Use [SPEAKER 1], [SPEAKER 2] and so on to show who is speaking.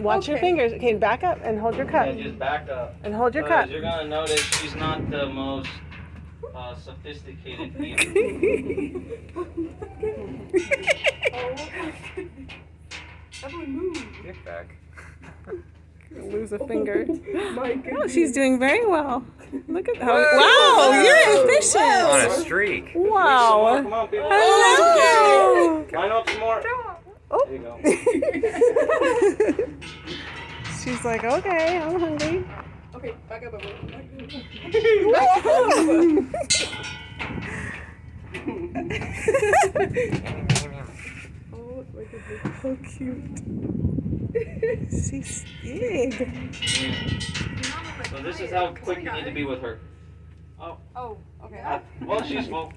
[SPEAKER 1] Watch your fingers. Okay, back up and hold your cup.
[SPEAKER 2] Yeah, just back up.
[SPEAKER 1] And hold your cup.
[SPEAKER 2] You're gonna notice she's not the most sophisticated feeder.
[SPEAKER 3] Get back.
[SPEAKER 1] Lose a finger.
[SPEAKER 4] My goodness.
[SPEAKER 1] Oh, she's doing very well. Look at how. Wow, you're efficient.
[SPEAKER 3] On a streak.
[SPEAKER 1] Wow.
[SPEAKER 2] Come on, people.
[SPEAKER 1] Hello.
[SPEAKER 2] Line up some more.
[SPEAKER 1] Oh.
[SPEAKER 2] There you go.
[SPEAKER 1] She's like, okay, I'm hungry.
[SPEAKER 4] Okay, back up a little. Oh my goodness.
[SPEAKER 1] So cute. She's big.
[SPEAKER 2] So this is how quick you need to be with her.
[SPEAKER 4] Oh, okay.
[SPEAKER 2] Well, she's full.